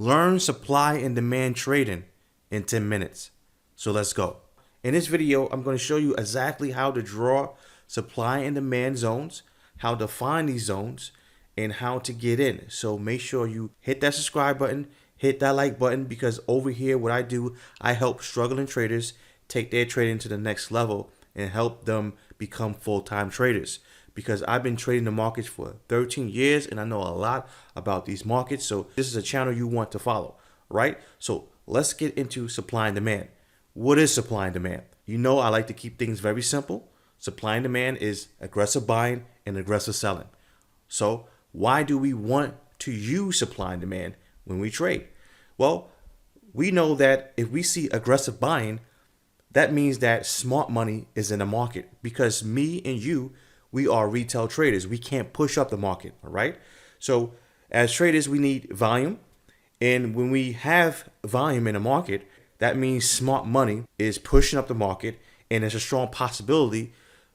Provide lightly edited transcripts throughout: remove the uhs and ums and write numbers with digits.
Learn supply and demand trading in 10 minutes. So let's go. In this video, I'm going to show you exactly how to draw supply and demand zones, how to find these zones, and how to get in. So make sure you hit that subscribe button, hit that like button, because over here what I do, I help struggling traders take their trading to the next level and help them become full-time traders. Because I've been trading the markets for 13 years and I know a lot about these markets. So this is a channel you want to follow, right? So let's get into supply and demand. What is supply and demand? You know, I like to keep things very simple. Supply and demand is aggressive buying and aggressive selling. So why do we want to use supply and demand when we trade? Well, we know that if we see aggressive buying, that means that smart money is in the market, because me and you, we are retail traders. We can't push up the market, all right? So as traders, we need volume. And when we have volume in the market, that means smart money is pushing up the market, and there's a strong possibility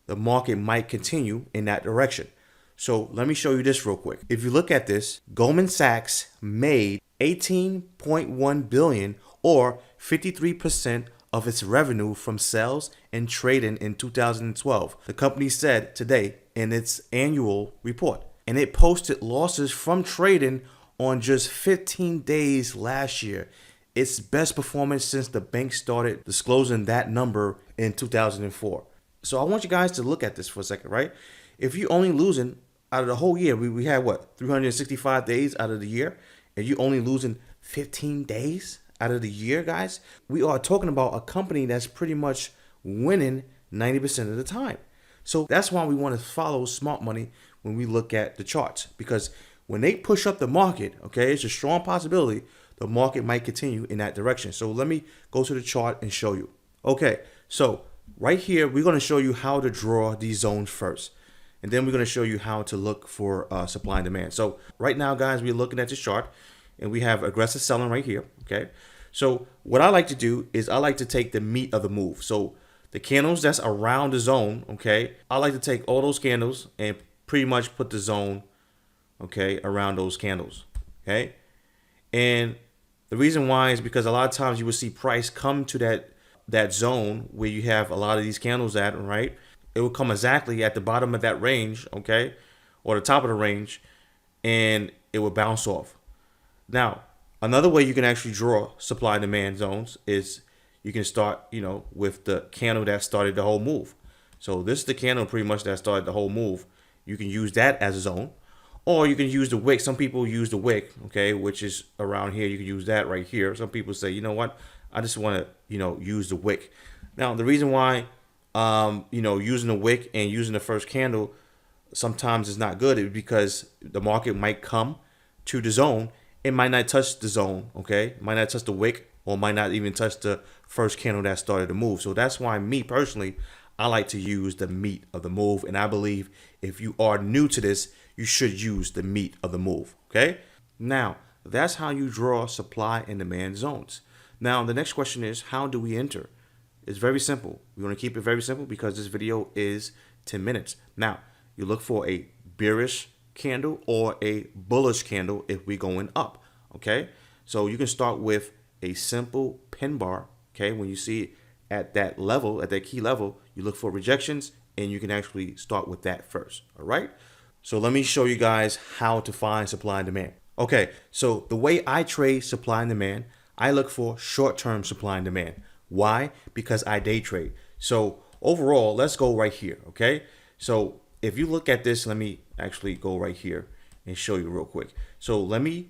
the market might continue in that direction. So let me show you this real quick. If you look at this, Goldman Sachs made 18.1 billion, or 53% of its revenue from sales and trading in 2012. The company said today in its annual report, and it posted losses from trading on just 15 days last year. Its best performance since the bank started disclosing that number in 2004. So I want you guys to look at this for a second, right? If you're only losing out of the whole year, we had what, 365 days out of the year, and you're only losing 15 days out of the year, guys. We are talking about a company that's pretty much winning 90% of the time. So that's why we want to follow smart money when we look at the charts, because when they push up the market, okay, it's a strong possibility the market might continue in that direction. So let me go to the chart and show you. Okay, so right here, we're going to show you how to draw these zones first. And then we're going to show you how to look for supply and demand. So right now, guys, we're looking at this chart and we have aggressive selling right here. Okay. So what I like to do is I like to take the meat of the move. So the candles that's around the zone. Okay. I like to take all those candles and pretty much put the zone, okay, around those candles. Okay. And the reason why is because a lot of times you will see price come to that zone where you have a lot of these candles at, right? It will come exactly at the bottom of that range, okay, or the top of the range, and it will bounce off. Now, another way you can actually draw supply and demand zones is you can start, with the candle that started the whole move. So this is the candle pretty much that started the whole move. You can use that as a zone, or you can use the wick. Some people use the wick, okay, which is around here. You can use that right here. Some people say, you know what, I just want to, use the wick. Now, the reason why using the wick and using the first candle sometimes is not good is because the market might come to the zone. It might not touch the zone, okay? Might not touch the wick, or might not even touch the first candle that started the move. So that's why me personally, I like to use the meat of the move. And I believe if you are new to this, you should use the meat of the move, okay? Now, that's how you draw supply and demand zones. Now, the next question is, how do we enter? It's very simple. We want to keep it very simple because this video is 10 minutes. Now, you look for a bearish candle or a bullish candle if we're going up, okay? So you can start with a simple pin bar, okay? When you see it at that level, at that key level, you look for rejections and you can actually start with that first, all right? So let me show you guys how to find supply and demand. Okay, so the way I trade supply and demand, I look for short-term supply and demand. Why? Because I day trade. So overall, let's go right here, okay? So if you look at this, let me actually go right here and show you real quick. So let me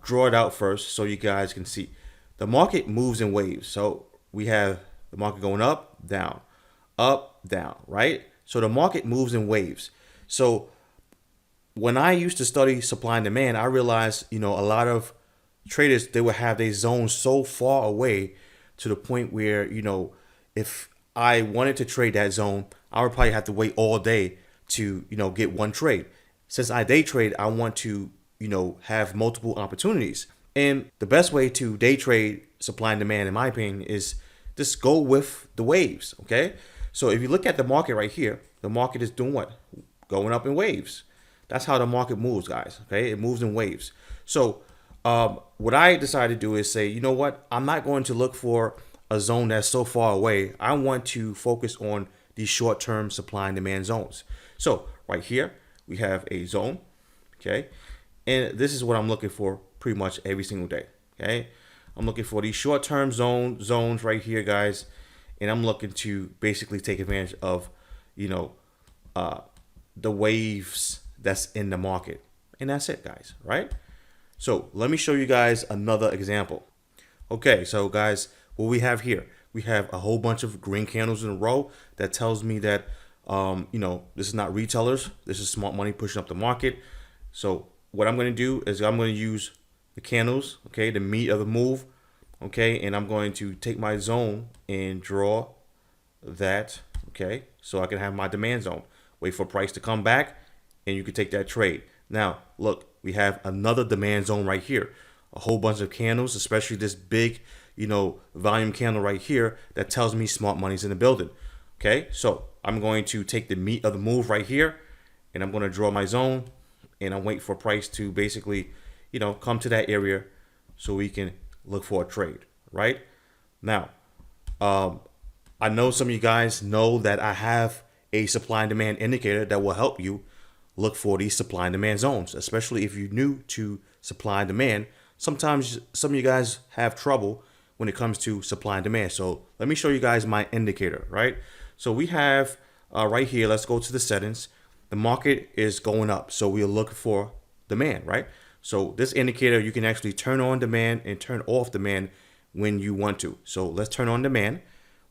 draw it out first so you guys can see. The market moves in waves. So we have the market going up, down, right? So the market moves in waves. So when I used to study supply and demand, I realized, a lot of traders, they would have their zones so far away to the point where, if I wanted to trade that zone, I would probably have to wait all day to, get one trade. Since I day trade, I want to, have multiple opportunities. And the best way to day trade supply and demand, in my opinion, is just go with the waves, okay? So if you look at the market right here, the market is doing what? Going up in waves. That's how the market moves, guys, okay? It moves in waves. So What I decided to do is say, you know what? I'm not going to look for a zone that's so far away. I want to focus on these short-term supply and demand zones. So right here, we have a zone, okay? And this is what I'm looking for pretty much every single day, okay? I'm looking for these short-term zones right here, guys. And I'm looking to basically take advantage of, you know, the waves that's in the market. And that's it, guys, right? So let me show you guys another example. Okay, so guys, what we have here, we have a whole bunch of green candles in a row. That tells me that, you know, this is not retailers. This is smart money pushing up the market. So what I'm going to do is I'm going to use the candles, okay, the meat of the move, okay, and I'm going to take my zone and draw that, okay, so I can have my demand zone. Wait for price to come back, and you can take that trade. Now, look, we have another demand zone right here. A whole bunch of candles, especially this big, you know, volume candle right here that tells me smart money's in the building. Okay, so I'm going to take the meat of the move right here, and I'm going to draw my zone, and I'm waiting for price to basically, you know, come to that area so we can look for a trade, right? Now, I know some of you guys know that I have a supply and demand indicator that will help you look for these supply and demand zones, especially if you're new to supply and demand. Sometimes some of you guys have trouble when it comes to supply and demand. So let me show you guys my indicator, right? So we have right here, let's go to the settings. The market is going up, so we're looking for demand, right? So this indicator, you can actually turn on demand and turn off demand when you want to. So let's turn on demand.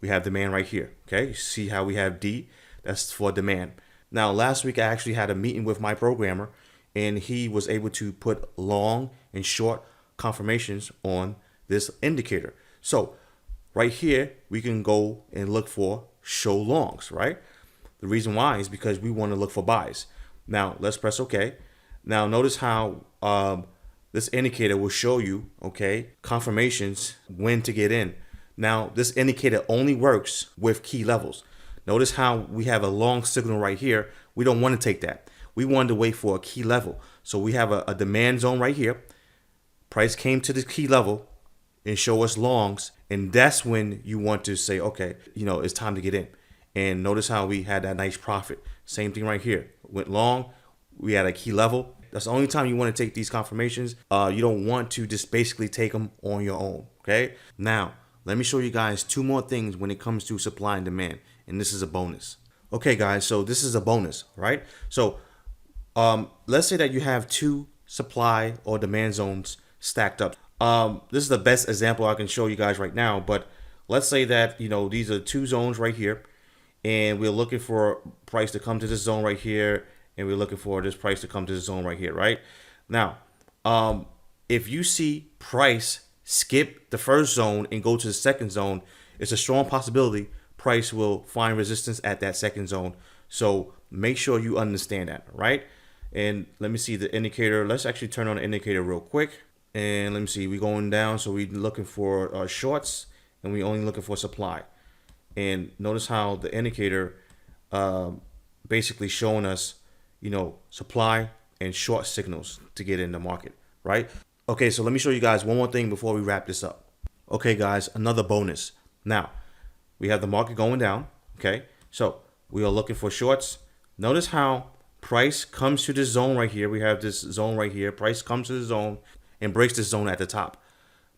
We have demand right here, okay? You see how we have D, that's for demand. Now, last week I actually had a meeting with my programmer, and he was able to put long and short confirmations on this indicator. So right here, we can go and look for show longs, right? The reason why is because we want to look for buys. Now, let's press OK. Now, notice how this indicator will show you, okay, confirmations when to get in. Now, this indicator only works with key levels. Notice how we have a long signal right here. We don't want to take that. We wanted to wait for a key level. So we have a demand zone right here. Price came to the key level and show us longs. And that's when you want to say, okay, you know, it's time to get in. And notice how we had that nice profit. Same thing right here. Went long. We had a key level. That's the only time you want to take these confirmations. You don't want to just basically take them on your own. Okay. Now, let me show you guys two more things when it comes to supply and demand. And this is a bonus. Okay, guys. So this is a bonus, right? So let's say that you have two supply or demand zones stacked up. This is the best example I can show you guys right now. But let's say that, you know, these are two zones right here. And we're looking for price to come to this zone right here, and we're looking for this price to come to this zone right here, right? Now, if you see price skip the first zone and go to the second zone, it's a strong possibility price will find resistance at that second zone. So make sure you understand that, right? And let me see the indicator. Let's actually turn on the indicator real quick. And let me see, we're going down. So we're looking for shorts, and we're only looking for supply. And notice how the indicator basically showing us, you know, supply and short signals to get in the market, right? Okay, so let me show you guys one more thing before we wrap this up. Okay, guys, another bonus. Now, we have the market going down, okay? So we are looking for shorts. Notice how price comes to this zone right here. We have this zone right here. Price comes to the zone and breaks this zone at the top.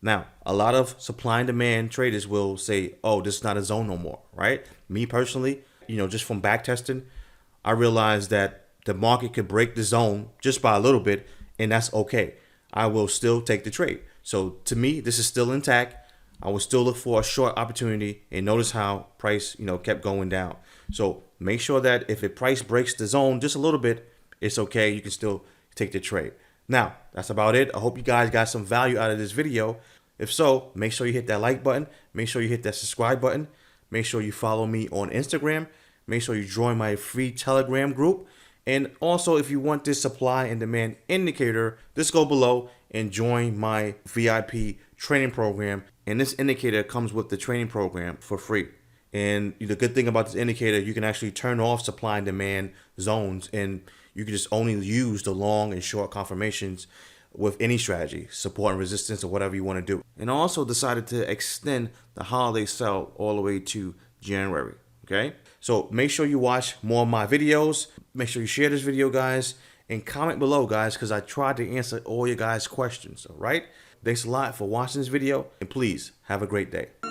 Now, a lot of supply and demand traders will say, oh, this is not a zone no more, right? Me personally, you know, just from back testing, I realized that the market could break the zone just by a little bit, and that's okay. I will still take the trade. So to me, this is still intact. I will still look for a short opportunity, and notice how price, you know, kept going down. So make sure that if a price breaks the zone just a little bit, it's okay. You can still take the trade. Now, that's about it. I hope you guys got some value out of this video. If so, make sure you hit that like button. Make sure you hit that subscribe button. Make sure you follow me on Instagram. Make sure you join my free Telegram group. And also, if you want this supply and demand indicator, just go below and join my VIP training program. And this indicator comes with the training program for free. And the good thing about this indicator, you can actually turn off supply and demand zones, and you can just only use the long and short confirmations with any strategy, support and resistance or whatever you want to do. And I also decided to extend the holiday sale all the way to January. Okay, so make sure you watch more of my videos. Make sure you share this video, guys, and comment below, guys, because I tried to answer all your guys' questions. All right, thanks a lot for watching this video, and please have a great day.